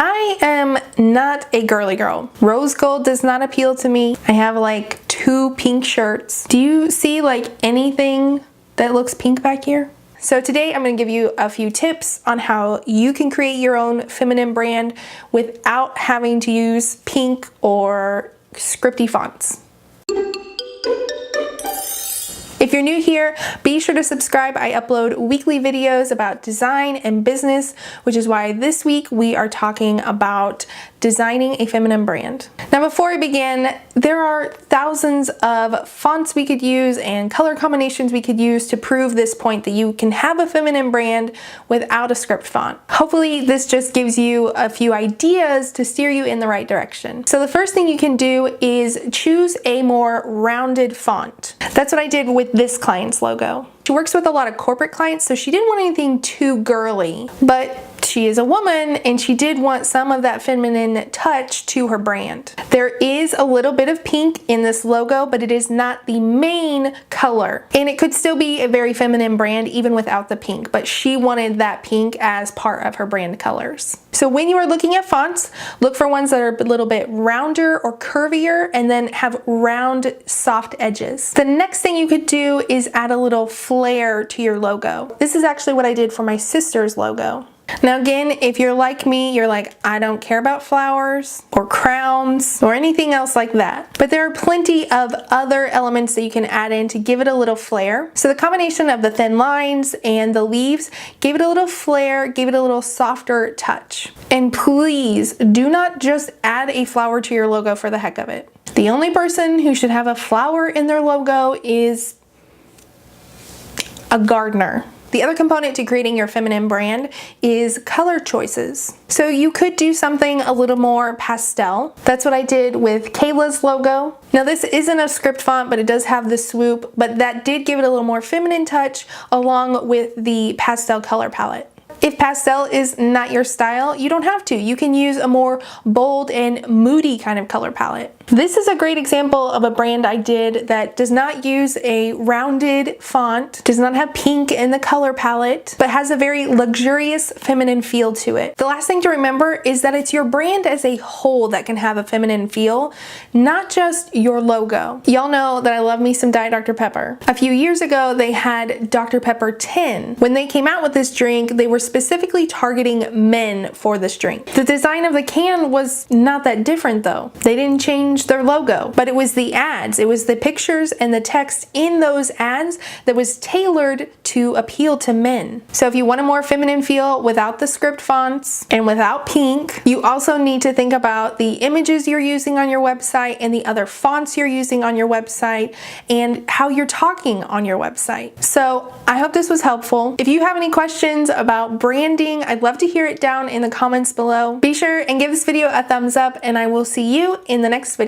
I am not a girly girl. Rose gold does not appeal to me. I have like 2 pink shirts. Do you see like anything that looks pink back here? So today I'm going to give you a few tips on how you can create your own feminine brand without having to use pink or scripty fonts. If you're new here, be sure to subscribe. I upload weekly videos about design and business, which is why this week we are talking about designing a feminine brand. Now, before I begin, there are thousands of fonts we could use and color combinations we could use to prove this point that you can have a feminine brand without a script font. Hopefully, this just gives you a few ideas to steer you in the right direction. So the first thing you can do is choose a more rounded font. That's what I did with this client's logo. She works with a lot of corporate clients, so she didn't want anything too girly, but she is a woman and she did want some of that feminine touch to her brand. There is a little bit of pink in this logo, but it is not the main color. And it could still be a very feminine brand even without the pink, but she wanted that pink as part of her brand colors. So when you are looking at fonts, look for ones that are a little bit rounder or curvier and then have round, soft edges. The next thing you could do is add a little flair to your logo. This is actually what I did for my sister's logo. Now again, if you're like me, you're like, I don't care about flowers or crowns or anything else like that. But there are plenty of other elements that you can add in to give it a little flair. So the combination of the thin lines and the leaves gave it a little flair, gave it a little softer touch. And please do not just add a flower to your logo for the heck of it. The only person who should have a flower in their logo is a gardener. The other component to creating your feminine brand is color choices. So you could do something a little more pastel. That's what I did with Kayla's logo. Now this isn't a script font, but it does have the swoop, but that did give it a little more feminine touch along with the pastel color palette. If pastel is not your style, you don't have to. You can use a more bold and moody kind of color palette. This is a great example of a brand I did that does not use a rounded font, does not have pink in the color palette, but has a very luxurious feminine feel to it. The last thing to remember is that it's your brand as a whole that can have a feminine feel, not just your logo. Y'all know that I love me some Diet Dr. Pepper. A few years ago, they had Dr. Pepper 10. When they came out with this drink, they were specifically targeting men for this drink. The design of the can was not that different though. They didn't change their logo, but it was the ads, it was the pictures and the text in those ads that was tailored to appeal to men. So if you want a more feminine feel without the script fonts and without pink, you also need to think about the images you're using on your website and the other fonts you're using on your website and how you're talking on your website. So I hope this was helpful. If you have any questions about branding, I'd love to hear it down in the comments below. Be sure and give this video a thumbs up and I will see you in the next video.